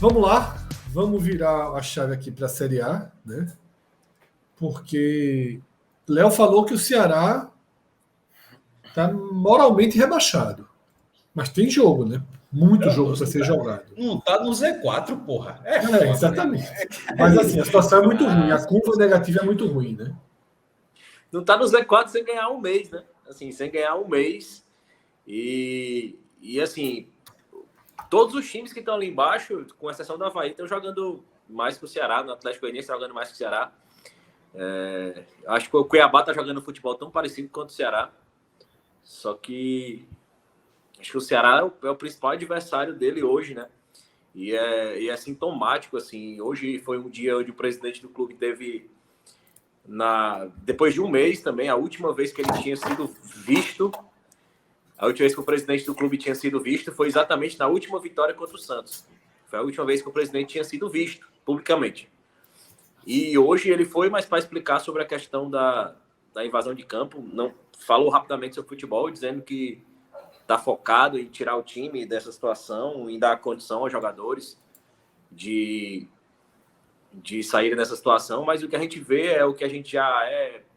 Vamos lá, vamos virar a chave aqui para a Série A, né? Porque Léo falou que o Ceará está moralmente rebaixado. Mas tem jogo, né? Muito jogo para ser jogado. Não tá no Z4, porra. É foda, exatamente. Né? Mas assim, a situação é muito ruim. A curva negativa é muito ruim, né? Não tá no Z4 sem ganhar um mês, né? Assim, sem ganhar um mês. E assim, todos os times que estão ali embaixo, com exceção do Avaí, estão jogando mais que o Ceará. No Atlético Goianiense está jogando mais que o Ceará. Acho que o Cuiabá está jogando futebol tão parecido quanto o Ceará. Só que acho que o Ceará é o principal adversário dele hoje, né? E é sintomático, assim. Hoje foi um dia onde o presidente do clube teve, depois de um mês também, a última vez que ele tinha sido visto, a última vez que o presidente do clube tinha sido visto foi exatamente na última vitória contra o Santos. Foi a última vez que o presidente tinha sido visto publicamente. E hoje ele foi mais para explicar sobre a questão da invasão de campo. Não falou rapidamente sobre futebol, dizendo que está focado em tirar o time dessa situação, em dar condição aos jogadores de saírem dessa situação. Mas o que a gente vê é o que a gente já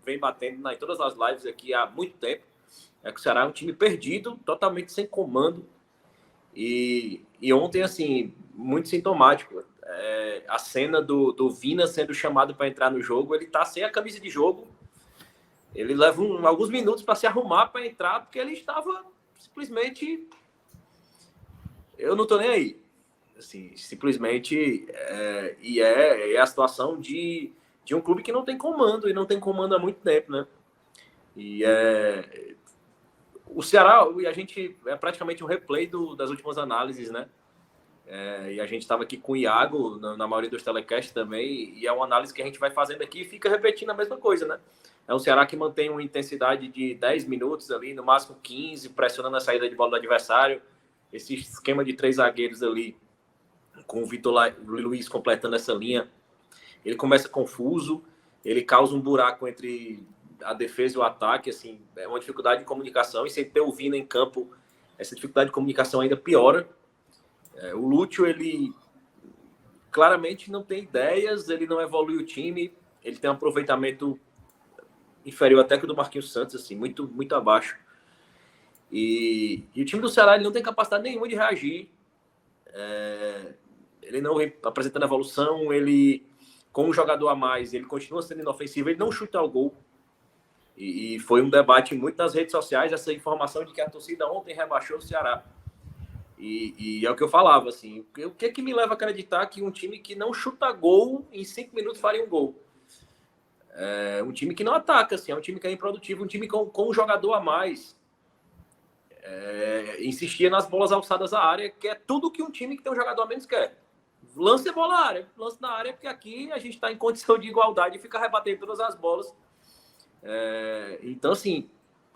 vem batendo em todas as lives aqui há muito tempo. É que o Ceará é um time perdido, totalmente sem comando. E ontem, assim, muito sintomático. A cena do Vina sendo chamado para entrar no jogo, ele tá sem a camisa de jogo. Ele leva alguns minutos para se arrumar para entrar, porque ele estava simplesmente... Eu não tô nem aí. Assim, simplesmente... é a situação de um clube que não tem comando, e não tem comando há muito tempo, né? O Ceará, a gente é praticamente um replay das últimas análises, né? E a gente estava aqui com o Iago, na maioria dos telecasts também, e é uma análise que a gente vai fazendo aqui e fica repetindo a mesma coisa, né? É um Ceará que mantém uma intensidade de 10 minutos ali, no máximo 15, pressionando a saída de bola do adversário. Esse esquema de 3 zagueiros ali, com o Vitor Luiz completando essa linha, ele começa confuso, ele causa um buraco entre a defesa e o ataque, assim, é uma dificuldade de comunicação, e sem ter o Vina em campo, essa dificuldade de comunicação ainda piora. O Lúcio, ele claramente não tem ideias, ele não evolui o time, ele tem um aproveitamento inferior até que o do Marquinhos Santos, assim, muito, muito abaixo. E o time do Ceará, ele não tem capacidade nenhuma de reagir, ele não vem apresentando evolução, ele, com um jogador a mais, ele continua sendo inofensivo, ele não chuta ao gol. E foi um debate muito nas redes sociais, essa informação de que a torcida ontem rebaixou o Ceará. E é o que eu falava, assim, o que é que me leva a acreditar que um time que não chuta gol, em 5 minutos faria um gol? É um time que não ataca, assim, é um time que é improdutivo, um time com um jogador a mais. Insistia nas bolas alçadas à área, que é tudo que um time que tem um jogador a menos quer. Lance a bola à área, lance na área, porque aqui a gente está em condição de igualdade e fica rebatendo todas as bolas. Então, assim,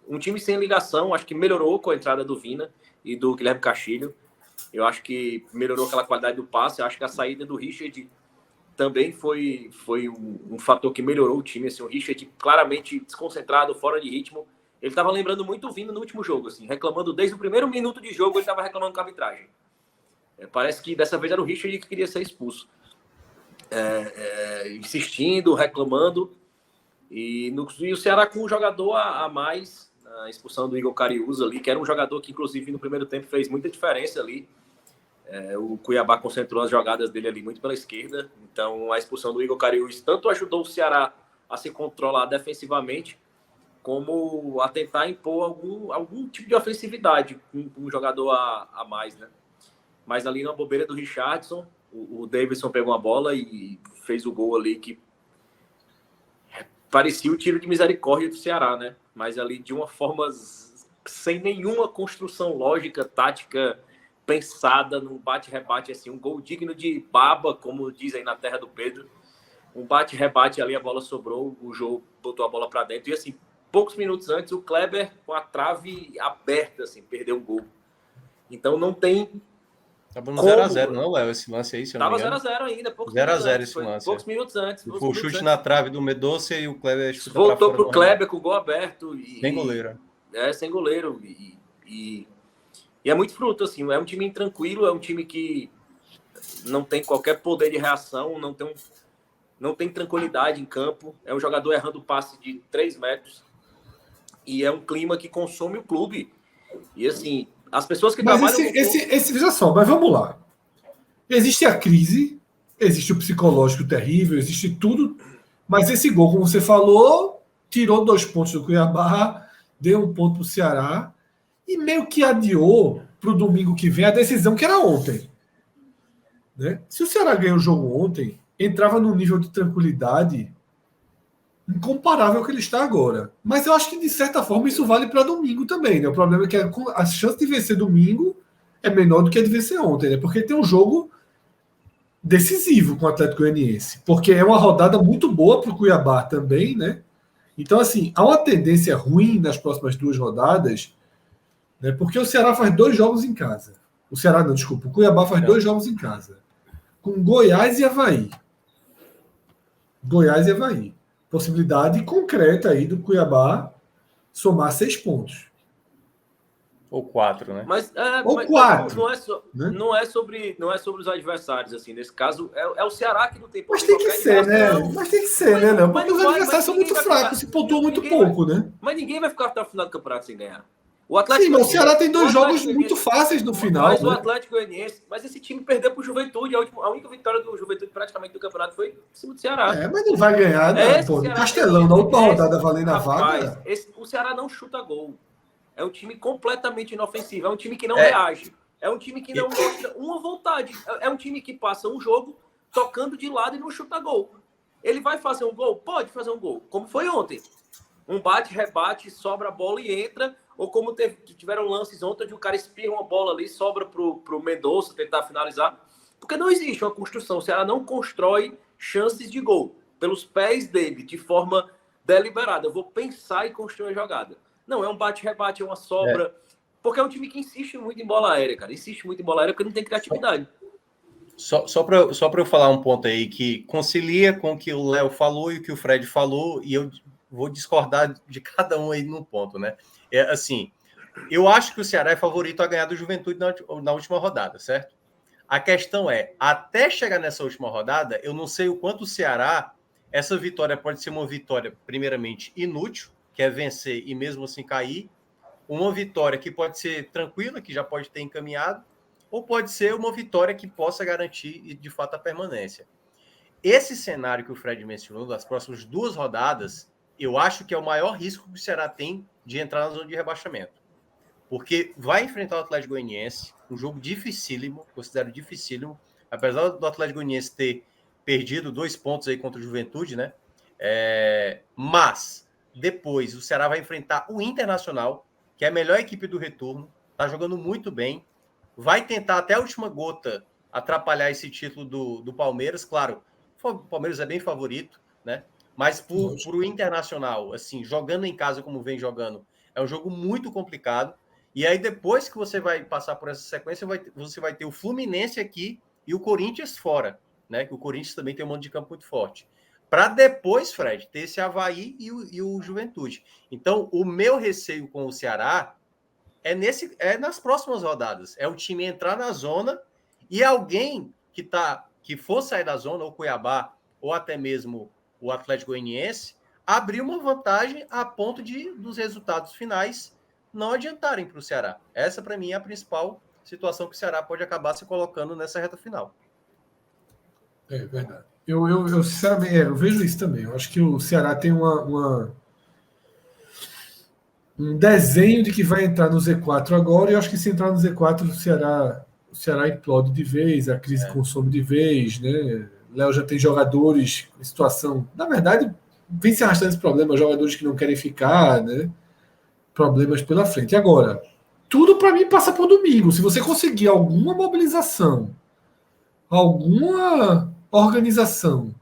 um time sem ligação, acho que melhorou com a entrada do Vina e do Guilherme Castilho. Eu acho que melhorou aquela qualidade do passe. Eu acho que a saída do Richard também foi um fator que melhorou o time. Assim, o Richard claramente desconcentrado, fora de ritmo. Ele estava lembrando muito o Vina no último jogo, assim, reclamando desde o primeiro minuto de jogo, ele estava reclamando com a arbitragem. Parece que dessa vez era o Richard que queria ser expulso. Insistindo, reclamando. E o Ceará com um jogador a mais, a expulsão do Igor Cariús ali, que era um jogador que, inclusive, no primeiro tempo fez muita diferença ali. O Cuiabá concentrou as jogadas dele ali muito pela esquerda. Então, a expulsão do Igor Cariús tanto ajudou o Ceará a se controlar defensivamente, como a tentar impor algum tipo de ofensividade com um jogador a mais, né? Mas ali na bobeira do Richardson, o Davidson pegou a bola e fez o gol ali que parecia o tiro de misericórdia do Ceará, né? Mas ali de uma forma sem nenhuma construção lógica, tática, pensada, num bate-rebate, assim, um gol digno de baba, como dizem na terra do Pedro. Um bate-rebate ali, a bola sobrou, o Jô botou a bola para dentro. E assim, poucos minutos antes, o Kleber com a trave aberta, assim, perdeu o gol. Então não tem... Tava no 0x0, não, Léo, esse lance aí, se eu não me engano. Tava 0x0 ainda, 0x0 esse lance. Poucos minutos antes. O chute na trave do Medoça e o Kleber chuta voltou pro Kleber com o gol aberto. Sem goleiro. Sem goleiro. E é muito fruto, assim. É um time intranquilo, é um time que não tem qualquer poder de reação, não tem tranquilidade em campo. É um jogador errando passe de 3 metros. E é um clima que consome o clube. E assim, as pessoas que Mas trabalham... veja só, mas vamos lá. Existe a crise, existe o psicológico terrível, existe tudo. Mas esse gol, como você falou, tirou 2 pontos do Cuiabá, deu 1 ponto para o Ceará e meio que adiou para o domingo que vem a decisão que era ontem. Né? Se o Ceará ganhou o jogo ontem, entrava num nível de tranquilidade incomparável ao que ele está agora. Mas eu acho que, de certa forma, isso vale para domingo também. Né? O problema é que a chance de vencer domingo é menor do que a de vencer ontem, né? Porque tem um jogo decisivo com o Atlético Goianiense. Porque é uma rodada muito boa para o Cuiabá também, né? Então, assim, há uma tendência ruim nas próximas 2 rodadas, né? Porque o Ceará faz 2 jogos em casa. O Ceará não, desculpa. O Cuiabá faz 2 jogos em casa. Com Goiás e Avaí. Goiás e Avaí. Possibilidade concreta aí do Cuiabá somar 6 pontos. Ou 4, né? Ou 4. Não é sobre os adversários, assim. Nesse caso, é o Ceará que não tem poder. Mas tem que ser, né? Mas tem que ser, né, Léo? Porque os adversários são muito fracos, se pontuam muito pouco, né? Mas ninguém vai ficar até o final do campeonato sem ganhar. O Atlético, sim, mas o Ceará tem 2 jogos muito fáceis no final. Mas o Atlético Goianiense, mas esse time perdeu para o Juventude. A única vitória do Juventude praticamente do campeonato foi em cima do Ceará. Mas não vai ganhar, né? Pô, no Castelão, na última rodada valendo a vaga. O Ceará não chuta gol. É um time completamente inofensivo. É um time que não reage. É um time que não mostra uma vontade. É um time que passa um jogo tocando de lado e não chuta gol. Ele vai fazer um gol? Pode fazer um gol. Como foi ontem. Um bate, rebate, sobra a bola e entra. Ou como tiveram lances ontem onde o cara espirra uma bola ali, sobra pro Mendonça tentar finalizar. Porque não existe uma construção. O Ceará não constrói chances de gol pelos pés dele, de forma deliberada. Eu vou pensar e construir uma jogada. Não, é um bate-rebate, é uma sobra. Porque é um time que insiste muito em bola aérea, cara. Insiste muito em bola aérea porque não tem criatividade. Só para eu falar um ponto aí que concilia com o que o Léo falou e o que o Fred falou, e eu vou discordar de cada um aí num ponto, né? Assim, eu acho que o Ceará é favorito a ganhar do Juventude na última rodada, certo? A questão é, até chegar nessa última rodada, eu não sei o quanto o Ceará, essa vitória pode ser uma vitória, primeiramente, inútil, que é vencer e mesmo assim cair, uma vitória que pode ser tranquila, que já pode ter encaminhado, ou pode ser uma vitória que possa garantir, de fato, a permanência. Esse cenário que o Fred mencionou, das próximas 2 rodadas, eu acho que é o maior risco que o Ceará tem de entrar na zona de rebaixamento. Porque vai enfrentar o Atlético Goianiense, um jogo dificílimo, considero dificílimo, apesar do Atlético Goianiense ter perdido 2 pontos aí contra o Juventude, né? Mas depois o Ceará vai enfrentar o Internacional, que é a melhor equipe do retorno, tá jogando muito bem, vai tentar até a última gota atrapalhar esse título do Palmeiras, claro, o Palmeiras é bem favorito, né? Mas por o Internacional, assim, jogando em casa como vem jogando, é um jogo muito complicado. E aí, depois que você vai passar por essa sequência, você vai ter o Fluminense aqui e o Corinthians fora, né? Que o Corinthians também tem um mando de campo muito forte. Para depois, Fred, ter esse Avaí e o Juventude. Então, o meu receio com o Ceará é nas próximas rodadas. É o time entrar na zona e alguém que for sair da zona, ou Cuiabá, ou até mesmo o Atlético Goianiense, abrir uma vantagem a ponto dos resultados finais não adiantarem para o Ceará. Essa, para mim, é a principal situação que o Ceará pode acabar se colocando nessa reta final. É verdade. Eu sinceramente, eu vejo isso também. Eu acho que o Ceará tem um desenho de que vai entrar no Z4 agora, e eu acho que se entrar no Z4, o Ceará implode de vez, a crise consome de vez, né? Léo já tem jogadores em situação... Na verdade, vem se arrastando esse problema, jogadores que não querem ficar, né? Problemas pela frente. Agora, tudo para mim passa por domingo. Se você conseguir alguma mobilização, alguma organização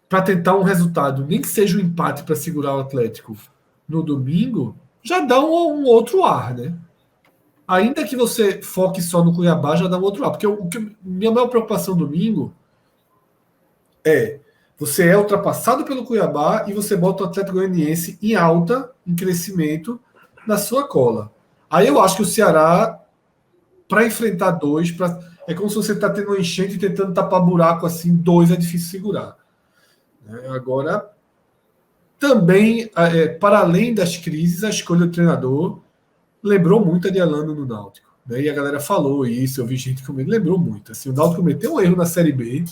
para tentar um resultado, nem que seja um empate para segurar o Atlético no domingo, já dá um outro ar, né? Ainda que você foque só no Cuiabá, já dá um outro ar. Porque minha maior preocupação domingo é você é ultrapassado pelo Cuiabá e você bota o Atlético Goianiense em alta, em crescimento, na sua cola. Aí eu acho que o Ceará, para enfrentar 2, É como se você está tendo uma enchente e tentando tapar buraco assim, 2 é difícil segurar. Agora, também, para além das crises, a escolha do treinador lembrou muito a de Elano no Náutico. Né? E a galera falou isso, eu vi gente comentando, lembrou muito. Assim, o Náutico cometeu um erro na Série B,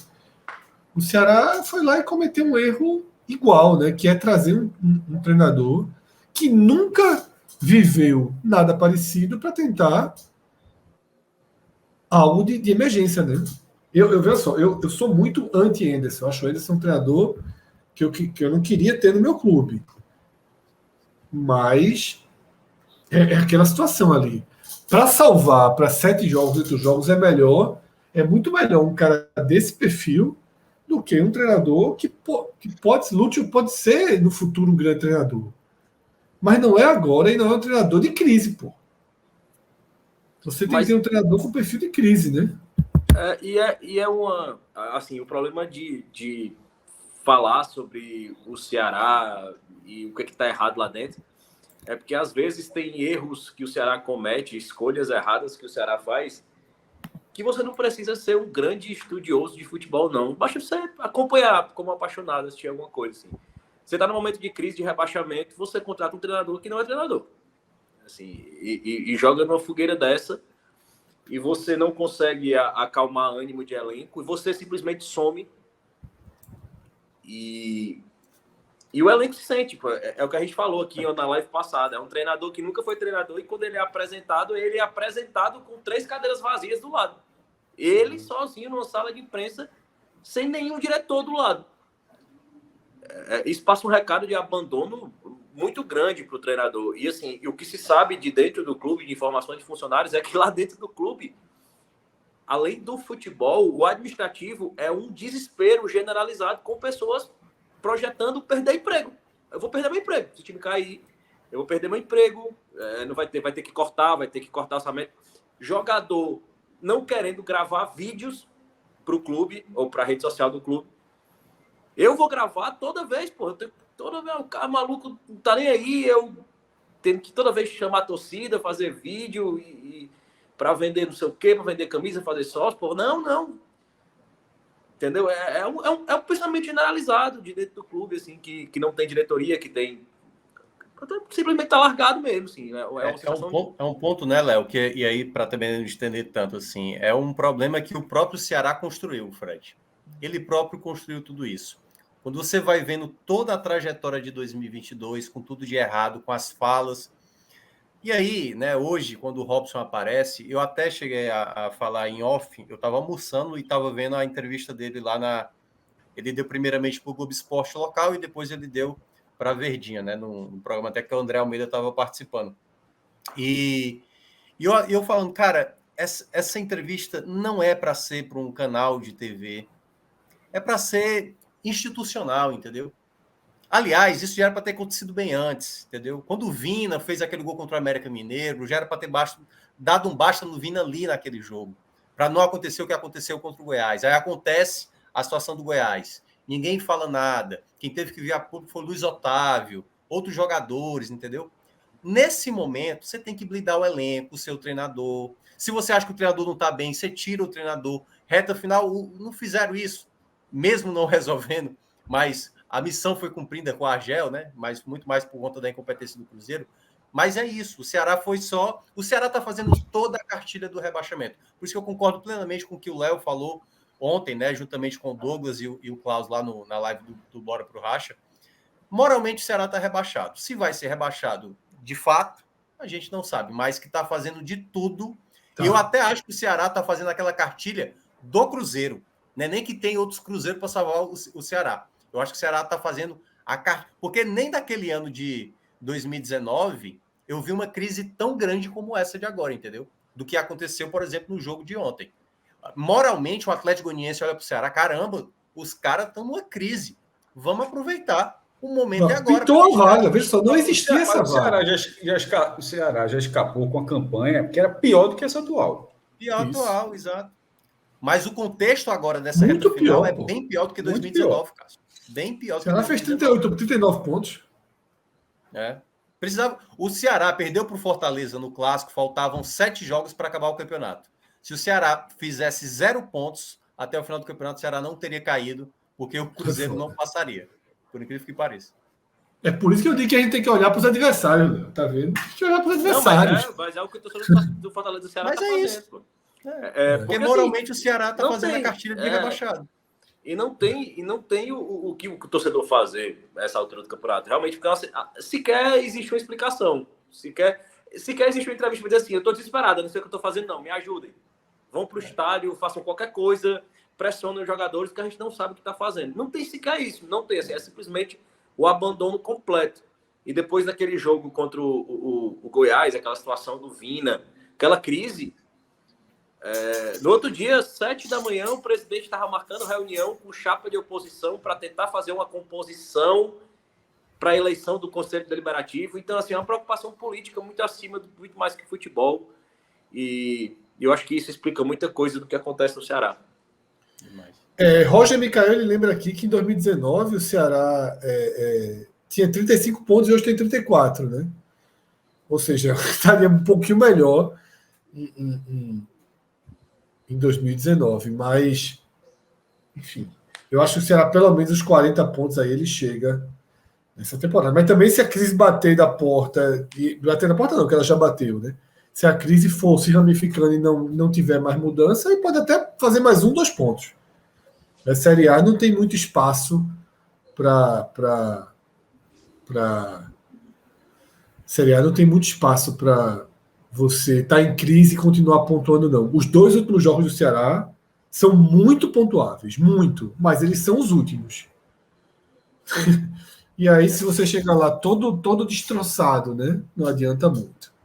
o Ceará foi lá e cometeu um erro igual, né? Que é trazer um treinador que nunca viveu nada parecido para tentar algo de emergência, né? Eu vejo só, eu sou muito anti-Anderson. Eu acho o Anderson um treinador que eu não queria ter no meu clube. Mas é aquela situação ali. Para salvar para 7 jogos, 8 jogos, é muito melhor um cara desse perfil do que um treinador que pode, Lúcio pode ser no futuro um grande treinador. Mas não é agora e não é um treinador de crise, pô. Você tem que ter um treinador com perfil de crise, né? Assim, o problema de falar sobre o Ceará e o que está errado lá dentro é porque às vezes tem erros que o Ceará comete, escolhas erradas que o Ceará faz, que você não precisa ser um grande estudioso de futebol, não. Basta você acompanhar como apaixonado, assistir alguma coisa assim. Você está no momento de crise, de rebaixamento, você contrata um treinador que não é treinador. Assim, e joga numa fogueira dessa e você não consegue acalmar ânimo de elenco e você simplesmente some e o elenco se sente. Tipo, é o que a gente falou aqui na live passada. É um treinador que nunca foi treinador e quando ele é apresentado com 3 cadeiras vazias do lado. Ele sozinho numa sala de imprensa sem nenhum diretor do lado. Isso passa um recado de abandono muito grande para o treinador. E assim, o que se sabe de dentro do clube, de informações de funcionários, é que lá dentro do clube, além do futebol, o administrativo é um desespero generalizado com pessoas projetando perder emprego. Eu vou perder meu emprego. Se o time cair, eu vou perder meu emprego. Não vai ter que cortar orçamento. Jogador não querendo gravar vídeos para o clube ou para a rede social do clube. Eu vou gravar toda vez, pô. Toda vez o cara maluco não tá nem aí. Eu tenho que toda vez chamar a torcida, fazer vídeo e para vender não sei o quê, para vender camisa, fazer sócio. Pô, não. Entendeu? É um pensamento generalizado de dentro do clube, assim, que não tem diretoria, que tem. Simplesmente tá largado mesmo, assim. É um ponto, né, Léo? E aí, para também não estender tanto assim, é um problema que o próprio Ceará construiu, Fred. Ele próprio construiu tudo isso. Quando você vai vendo toda a trajetória de 2022, com tudo de errado, com as falas. E aí, né, hoje, quando o Robson aparece, eu até cheguei a falar em off, eu estava almoçando e estava vendo a entrevista dele lá na... Ele deu primeiramente para o Globo Esporte local e depois ele deu para a Verdinha, né, no programa até que o André Almeida estava participando. E eu falando, cara, essa entrevista não é para ser para um canal de TV, é para ser institucional, entendeu? Aliás, isso já era para ter acontecido bem antes, entendeu? Quando o Vina fez aquele gol contra o América Mineiro, já era para ter dado um basta no Vina ali naquele jogo, para não acontecer o que aconteceu contra o Goiás. Aí acontece a situação do Goiás. Ninguém fala nada. Quem teve que vir a público foi o Luiz Otávio, outros jogadores, entendeu? Nesse momento, você tem que blindar o elenco, o seu treinador. Se você acha que o treinador não está bem, você tira o treinador. Reta final, não fizeram isso, mesmo não resolvendo, mas a missão foi cumprida com a Argel, né? Mas muito mais por conta da incompetência do Cruzeiro. Mas é isso, o Ceará foi só... O Ceará está fazendo toda a cartilha do rebaixamento. Por isso que eu concordo plenamente com o que o Léo falou ontem, né? Juntamente com o Douglas e o Klaus lá na live do Bora Pro Racha. Moralmente o Ceará está rebaixado. Se vai ser rebaixado de fato, a gente não sabe, mas que está fazendo de tudo. Tá. E eu até acho que o Ceará está fazendo aquela cartilha do Cruzeiro, né? Nem que tem outros Cruzeiros para salvar o Ceará. Eu acho que o Ceará está fazendo a cartilha, porque nem daquele ano de 2019 eu vi uma crise tão grande como essa de agora, entendeu? Do que aconteceu, por exemplo, no jogo de ontem. Moralmente, o Atlético Goianiense olha para o Ceará, caramba, os caras estão numa crise. Vamos aproveitar. O momento é agora. Pintou a vaga, veja só, não existia essa vaga. O Ceará já escapou com a campanha, que era pior do que essa atual. Pior atual, exato. Mas o contexto agora dessa reta final é bem pior do que 2019, Cássio. Bem pior do que 2019. O Ceará fez 38, 39 pontos. Precisava. O Ceará perdeu para o Fortaleza no Clássico, faltavam 7 jogos para acabar o campeonato. Se o Ceará fizesse 0 pontos até o final do campeonato, o Ceará não teria caído, porque o Cruzeiro não passaria. Por incrível que pareça. É por isso que eu digo que a gente tem que olhar para os adversários, Léo, tá vendo? Tem que olhar para os Não, adversários. mas é o que o torcedor do Fortaleza do Ceará Mas tá é fazendo. isso. Pô. Porque moralmente assim, o Ceará está não fazendo tem, a cartilha de rebaixado. E não tem o que o torcedor fazer nessa altura do campeonato. Realmente, porque sequer existe uma explicação. Sequer existe uma entrevista para dizer assim, eu estou desesperado, eu não sei o que eu estou fazendo, não, me ajudem. Vão para o estádio, façam qualquer coisa, pressionem os jogadores, que a gente não sabe o que está fazendo. Não tem sequer isso, não tem. Assim, é simplesmente o abandono completo. E depois daquele jogo contra o Goiás, aquela situação do Vina, aquela crise... no outro dia, 7 da manhã, o presidente estava marcando reunião com chapa de oposição para tentar fazer uma composição para a eleição do Conselho Deliberativo. Então, assim, é uma preocupação política muito acima, muito mais que futebol. E eu acho que isso explica muita coisa do que acontece no Ceará. Roger Micael lembra aqui que em 2019 o Ceará tinha 35 pontos e hoje tem 34, né? Ou seja, estaria um pouquinho melhor em 2019, mas enfim, eu acho que o Ceará pelo menos os 40 pontos aí ele chega nessa temporada. Mas também se a crise bater da porta, e bater na porta não, que ela já bateu, né? Se a crise for se ramificando e não tiver mais mudança, aí pode até fazer mais 2 pontos. A Série A não tem muito espaço para Série A não tem muito espaço para você estar em crise e continuar pontuando, não. Os 2 últimos jogos do Ceará são muito pontuáveis, muito, mas eles são os últimos. E aí, se você chegar lá todo destroçado, né, não adianta muito.